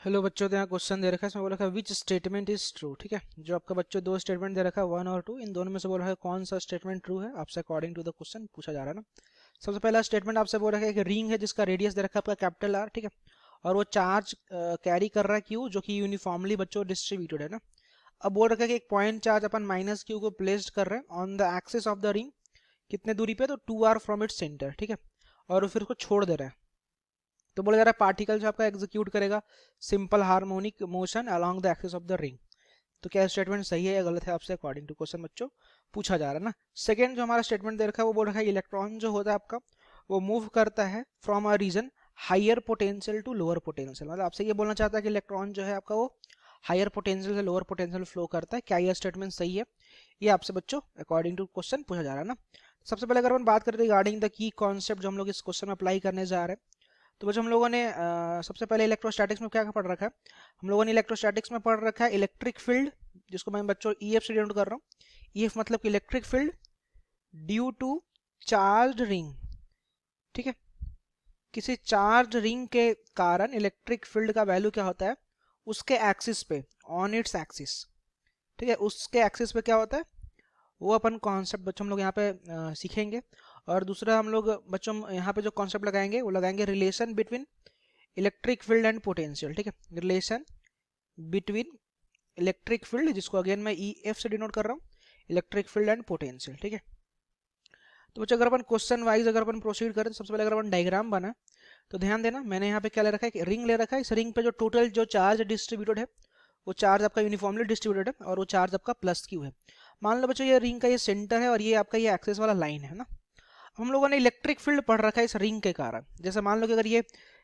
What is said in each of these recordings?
Hello बच्चों, तो यहाँ क्वेश्चन दे रखा है, इसमें बोला है विच स्टेटमेंट इज ट्रू। ठीक है, जो आपका बच्चों दो स्टेटमेंट दे रखा है, 1 और 2, इन दोनों में से बोला है कौन सा स्टेटमेंट ट्रू है, आपसे अकॉर्डिंग टू द क्वेश्चन पूछा जा रहा है ना। सबसे पहला स्टेटमेंट आपसे बोल रखा है कि रिंग है जिसका रेडियस दे रखा है आपका कैपिटल आर। ठीक है, और वो चार्ज कैरी कर रहा है क्यू, जो कि यूनिफॉर्मली बच्चों डिस्ट्रीब्यूटेड है ना। अब बोल रखा है कि एक पॉइंट चार्ज अपन माइनस क्यू को प्लेस्ड कर रहे हैं on the axis of the ring, कितने दूरी पे, तो 2r फ्रॉम इट्स सेंटर। ठीक है, और फिर उसको छोड़ दे रहा है। तो बोला जा रहा है पार्टिकल जो आपका एग्जीक्यूट करेगा simple harmonic motion along the axis of the ring. तो क्या स्टेटमेंट सही है या गलत है, आपसे अकॉर्डिंग टू क्वेश्चन बच्चों पूछा जा रहा है ना। सेकंड जो हमारा स्टेटमेंट दे रखा है वो बोल रखा है इलेक्ट्रॉन जो होता है आपका वो मूव करता है from a region higher potential to lower potential. मतलब आपसे ये बोलना चाहता है कि इलेक्ट्रॉन जो है आपका वो हायर पोटेंशियल से लोअर पोटेंशियल फ्लो करता है। क्या यह स्टेटमेंट सही है, ये आपसे बच्चों अकॉर्डिंग टू क्वेश्चन पूछा जा रहा है ना। सबसे पहले अगर हम बात करें रिगार्डिंग द की कॉन्सेप्ट जो हम लोग इस क्वेश्चन में अप्लाई करने जा रहे हैं, तो बच्चों हम लोगों ने सबसे पहले इलेक्ट्रोस्टैटिक्स में क्या पढ़ रखा है, हम लोगों ने इलेक्ट्रोस्टैटिक्स में पढ़ रखा है इलेक्ट्रिक फील्ड, जिसको मैं बच्चों ईएफ से डिनोट कर रहा हूँ। ईएफ मतलब कि electric field due to charge ring. ठीक है, किसी चार्ज रिंग के कारण इलेक्ट्रिक फील्ड का वैल्यू क्या होता है उसके एक्सिस पे, ऑन इट्स एक्सिस। ठीक है, उसके एक्सिस पे क्या होता है वो अपन कॉन्सेप्ट बच्चों हम लोग यहाँ पे सीखेंगे। और दूसरा हम लोग बच्चों यहाँ पे जो कॉन्सेप्ट लगाएंगे वो लगाएंगे relation between electric field and potential. ठीक है, रिलेशन बिटवीन इलेक्ट्रिक फील्ड, जिसको अगेन मैं ई एफ से डिनोट कर रहा हूँ, इलेक्ट्रिक फील्ड एंड पोटेंशियल। ठीक है, तो बच्चों अगर अपन क्वेश्चन वाइज अगर अपन प्रोसीड करें तो सबसे पहले अगर अपन डायग्राम बना तो ध्यान देना, मैंने यहाँ पे क्या ले रखा है, रिंग ले रखा है। इस रिंग पे जो टोटल जो चार्ज डिस्ट्रीब्यूटेड है वो चार्ज आपका यूनिफॉर्मली डिस्ट्रीब्यूटेड है और वो चार्ज आपका प्लस क्यू है। मान लो बच्चों ये रिंग का ये सेंटर है और ये आपका ये एक्सेस वाला लाइन है ना। हम लोगों ने इलेक्ट्रिक फील्ड पढ़ रखा है इस रिंग के कारण। जैसे मान लो कि अगर ये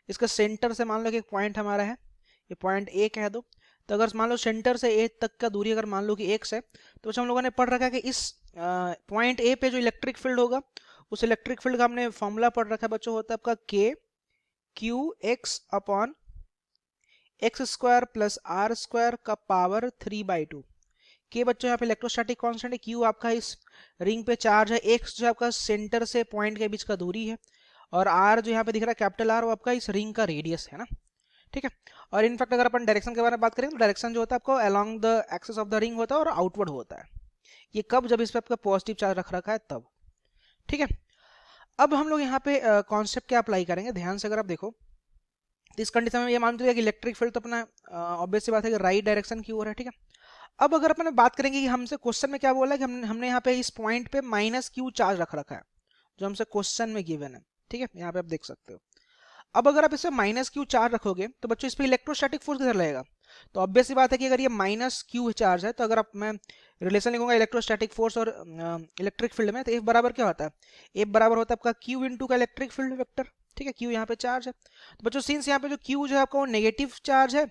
इसका सेंटर से मान लो कि एक पॉइंट हमारा है, ये पॉइंट ए कह दो, तो अगर मान लो सेंटर से ए तक का दूरी अगर मान लो कि एक्स है, तो हम लोगों ने पढ़ रखा है कि इस पॉइंट ए पे जो इलेक्ट्रिक फील्ड होगा उस इलेक्ट्रिक फील्ड का हमने फॉर्मूला पढ़ रखा है बच्चों, होता है आपका k q x upon x square plus r square का पावर 3/2। के बच्चों यहाँ पे इलेक्ट्रोस्टैटिक कांस्टेंट है, क्यू आपका इस रिंग पे चार्ज है, एक्स जो आपका सेंटर से पॉइंट के बीच का दूरी है, और आर जो यहाँ पे दिख रहा है कैपिटल आर वो आपका इस रिंग का रेडियस है ना। ठीक है, और इनफैक्ट अगर अपन डायरेक्शन के बारे में बात करें तो डायरेक्शन जो होता है आपको along the axis of the ring होता है और आउटवर्ड होता है। ये कब, जब इस पे आपका पॉजिटिव चार्ज रख रखा है तब। ठीक है, अब हम लोग यहाँ पे कॉन्सेप्ट क्या अप्लाई करेंगे, ध्यान से अगर आप देखो तो इस कंडीशन में ये मान लीजिए कि इलेक्ट्रिक फील्ड तो अपना ऑब्वियस सी बात है कि राइट डायरेक्शन की ओर है। ठीक है, अब अगर अपन बात करेंगे कि हमसे क्वेश्चन में क्या बोला है कि हमने यहाँ पे इस पॉइंट पे माइनस क्यू चार्ज रख रखा है जो हमसे क्वेश्चन में गिवन है। ठीक है, यहाँ पे आप देख सकते हो। अब अगर आप इसे माइनस क्यू चार्ज रखोगे तो बच्चों इस पे इलेक्ट्रोस्टैटिक फोर्स किधर लगेगा, तो ऑब्वियस सी बात है कि अगर ये माइनस क्यू चार्ज है तो अगर आप मैं रिलेशन लिखूंगा इलेक्ट्रोस्टैटिक फोर्स और इलेक्ट्रिक फील्ड में, तो एफ बराबर क्या होता है, एफ बराबर होता है आपका क्यू इंटू का इलेक्ट्रिक फील्ड वेक्टर। ठीक है, क्यू यहाँ पे चार्ज है, तो बच्चों सिंस यहाँ पे जो क्यू जो है आपका वो नेगेटिव चार्ज है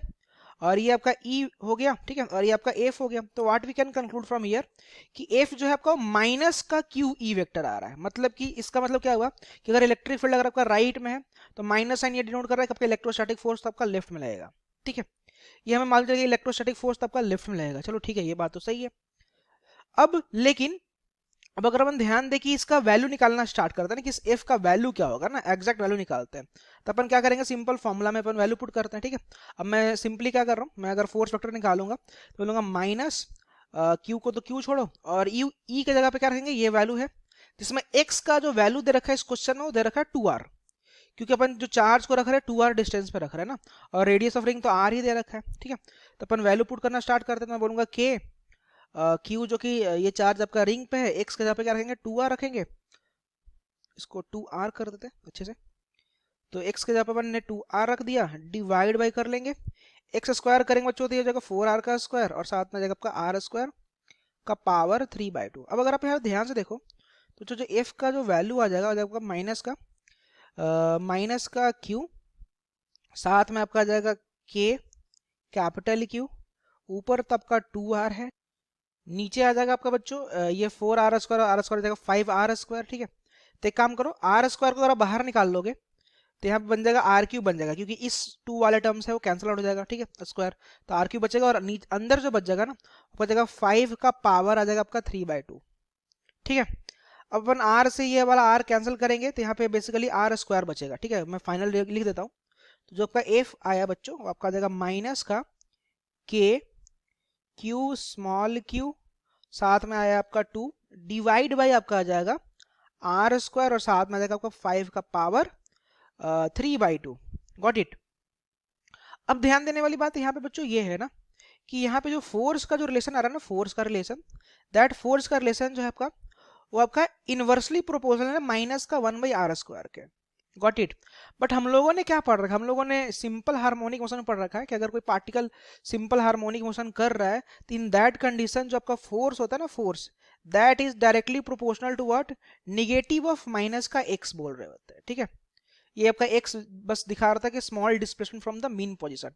और ये आपका ई हो गया। ठीक है, और ये आपका एफ हो गया, तो what we can conclude from here कि एफ जो है आपका माइनस का क्यू ई वेक्टर आ रहा है। मतलब कि इसका मतलब क्या हुआ कि अगर इलेक्ट्रिक फील्ड अगर आपका राइट में है तो माइनस साइन ये डिनोट कर रहा है कि आपका इलेक्ट्रोस्टैटिक फोर्स तो आपका लेफ्ट में लगेगा। ठीक है, ये हमें मान लीजिए इलेक्ट्रोस्टैटिक फोर्स तो आपका लेफ्ट में लगेगा। चलो ठीक है, ये बात तो सही है। अब लेकिन अब अगर अपन ध्यान दें कि इसका वैल्यू निकालना स्टार्ट करते हैं ना कि इस एफ का वैल्यू क्या होगा ना, एग्जैक्ट वैल्यू निकालते हैं, तो अपन क्या करेंगे, सिंपल फॉर्मूला में अपन वैल्यू पुट करते हैं। ठीक है, अब मैं सिंपली क्या कर रहा हूँ, मैं अगर फोर्स वेक्टर निकालूंगा तो बोलूंगा माइनस क्यू को तो क्यू छोड़ो और यू ई की जगह पे क्या रखेंगे, ये वैल्यू है जिसमें एक्स का जो वैल्यू दे रखा है इस क्वेश्चन में वो दे रखा है 2r, क्योंकि अपन जो चार्ज को रख रहे हैं 2r डिस्टेंस पे रख रहे हैं ना, और रेडियस ऑफ रिंग तो r ही दे रखा है। ठीक है, तो अपन वैल्यू पुट करना स्टार्ट करते हैं। मैं बोलूंगा के क्यू जो कि ये चार्ज आपका रिंग पे है, एक्स के जगह पे क्या रखेंगे 2r रखेंगे, इसको 2r कर देते हैं अच्छे से। तो x के जगह पे अपन ने 2r रख दिया, डिवाइड बाई कर लेंगे, एक्स स्क्वायर करेंगे बच्चों तो ये जगह 4r का स्क्वायर और साथ में जगह आपका r स्क्वायर का पावर 3/2। अब अगर आप यहाँ ध्यान से देखो तो जो f का जो वैल्यू आ जाएगा आपका माइनस का q, साथ में आपका आ जाएगा k कैपिटल Q, ऊपर तो आपका 2r है, नीचे आ जाएगा आपका बच्चों ये 4r स्क्वायर, आर स्क्वायर जाएगा 5r स्क्वायर। ठीक है, तो एक काम करो, आर स्क्वायर को अगर आप बाहर निकाल लोगे तो यहाँ पे बन जाएगा आर क्यू बन जाएगा, क्योंकि इस 2 वाले टर्म्स है वो कैंसिल आउट हो जाएगा। ठीक है, स्क्वायर तो आर क्यू बचेगा और अंदर जो बच जाएगा ना वो बचेगा 5 का पावर आ जाएगा आपका 3/2। ठीक है, अब अपन आर से ये वाला आर कैंसिल करेंगे तो यहाँ पे बेसिकली आर स्क्वायर बचेगा। ठीक है, मैं फाइनल लिख देता हूँ, तो जो आपका एफ आया बच्चों वो आपका आ जाएगा माइनस का के क्यू स्मॉल क्यू, साथ में आया आपका 2 डिवाइड बाई आपका आ जाएगा आर स्क्वायर, और साथ में आ जाएगा आपका 5 का पावर 3/2। Got it. अब ध्यान देने वाली बात यहाँ पे बच्चों ये है ना कि यहाँ पे जो फोर्स का जो रिलेशन आ रहा है ना, फोर्स का रिलेशन, दैट फोर्स का रिलेशन जो है आपका वो आपका इनवर्सली प्रोपोर्शनल है माइनस का 1/r² के। Got it. बट हम लोगों ने क्या पढ़ रखा है, हम लोगों ने सिंपल हार्मोनिक मोशन पढ़ रखा है कि अगर कोई पार्टिकल सिंपल हार्मोनिक मोशन कर रहा है तो इन दैट कंडीशन जो आपका फोर्स होता है ना, force that is directly proportional to what, negative of minus का x बोल रहे होते हैं। ठीक है, ये आपका x बस दिखा रहा था कि small displacement from the mean position,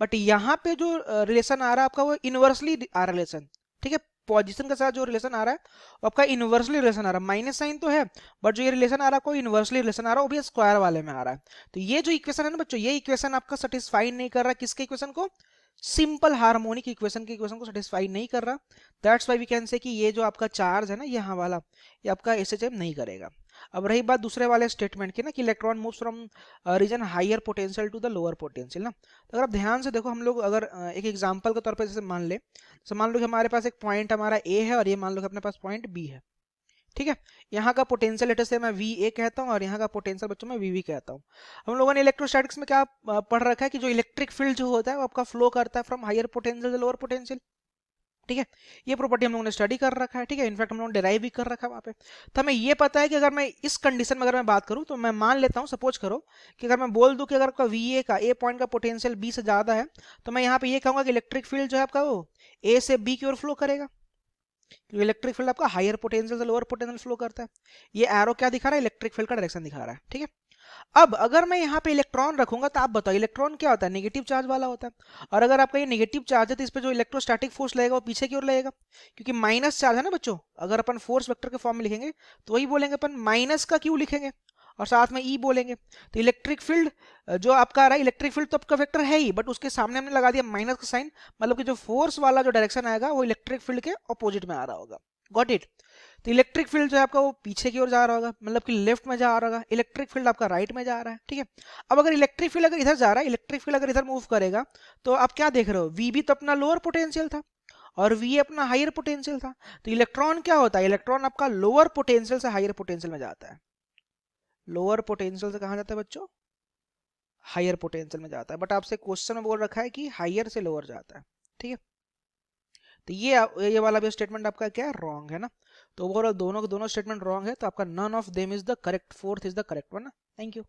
but यहाँ पे जो रिलेशन आ रहा है आपका वो इनवर्सली आ रहा रिलेशन। ठीक है, पोजीशन के साथ जो रिलेशन आ रहा है वो आपका इनवर्सली रिलेशन आ रहा है, माइनस साइन तो है बट जो ये रिलेशन आ रहा है कोई इनवर्सली रिलेशन आ रहा है, वो भी स्क्वायर वाले में आ रहा है। तो ये जो इक्वेशन है ना बच्चों, ये इक्वेशन आपका सेटिस्फाई नहीं कर रहा, किसके इक्वेशन को, सिंपल हार्मोनिक इक्वेशन के इक्वेशन को सेटिस्फाई नहीं कर रहा। That's why we can say कि ये जो आपका चार्ज है ना यहाँ वाला, ये आपका एसएचएम नहीं करेगा। अब रही बात दूसरे वाले स्टेटमेंट की ना कि electron moves from region higher potential to the lower potential ना, तो अगर आप ध्यान से देखो हम लोग अगर एक एग्जांपल के तौर पे जैसे मान ले, तो मान लो कि हमारे पास एक पॉइंट हमारा ए है और ये मान लो कि अपने पास पॉइंट बी है। ठीक है, यहाँ का पोटेंशियल लेटर से मैं वी ए कहता हूँ और यहाँ का पोटेंशियल बच्चों मैं वी वी कहता हूँ। हम लोगों ने इलेक्ट्रोस्टैटिक्स में क्या पढ़ रखा है कि जो इलेक्ट्रिक फील्ड जो होता है वो आपका फ्लो करता है from higher potential to lower potential. ठीक है, ये प्रॉपर्टी हम लोगों ने स्टडी कर रखा है। ठीक है, इनफैक्ट हम लोगों ने डिराइव भी कर रखा है वहाँ पे। तो हमें ये पता है कि अगर मैं इस कंडीशन में अगर मैं बात करूँ तो मैं मान लेता हूँ, सपोज करो कि अगर मैं बोल दूं कि अगर आपका वी ए का ए पॉइंट का पोटेंशियल बी से ज़्यादा है तो मैं यहाँ पे ये कहूँगा कि इलेक्ट्रिक फील्ड जो है आपका वो ए से बी की ओर फ्लो करेगा, क्योंकि इलेक्ट्रिक फील्ड आपका हायर पोटेंशियल से लोअर पोटेंशियल फ्लो करता है। ये एरो क्या दिखा रहा है, इलेक्ट्रिक फील्ड का डायरेक्शन दिखा रहा है। ठीक है, अब अगर मैं यहाँ पे इलेक्ट्रॉन रखूंगा तो आप बताओ इलेक्ट्रॉन क्या होता है, नेगेटिव चार्ज वाला होता है, और अगर आपका ये नेगेटिव चार्ज है तो इस पे जो इलेक्ट्रोस्टैटिक फोर्स लगेगा वो पीछे की ओर लगेगा, क्योंकि माइनस चार्ज है ना बच्चों। अगर अपन फोर्स वेक्टर के फॉर्म में लिखेंगे तो वही बोलेंगे अपन माइनस का क्यू लिखेंगे और साथ में ई बोलेंगे। तो इलेक्ट्रिक फील्ड जो आपका आ रहा है, इलेक्ट्रिक फील्ड तो आपका वेक्टर है ही, बट उसके सामने हमने लगा दिया माइनस का साइन, मतलब कि जो फोर्स वाला जो डायरेक्शन आएगा वो इलेक्ट्रिक फील्ड के अपोजिट में आ रहा होगा। Got it. तो इलेक्ट्रिक फील्ड जो है आपका वो पीछे की ओर जा रहा होगा, मतलब कि लेफ्ट में जा रहा होगा, इलेक्ट्रिक फील्ड आपका राइट में जा रहा है। ठीक है, अब अगर इलेक्ट्रिक फील्ड अगर इधर जा रहा है, इलेक्ट्रिक फील्ड अगर इधर मूव करेगा तो आप क्या देख रहे हो, वी भी तो अपना लोअर पोटेंशियल था और वी अपना हायर पोटेंशियल था। तो इलेक्ट्रॉन क्या होता है, इलेक्ट्रॉन आपका लोअर पोटेंशियल से हायर पोटेंशियल में जाता है। लोअर पोटेंशियल से कहाँ जाता है बच्चों, हायर पोटेंशियल में जाता है, बट आपसे क्वेश्चन में बोल रखा है कि हायर से लोअर जाता है। ठीक है, तो ये वाला भी स्टेटमेंट आपका क्या है, रॉन्ग है ना। तो ओवरऑल दोनों के दोनों स्टेटमेंट रॉन्ग है, तो आपका none of them is the correct, fourth is the correct one ना। Thank you.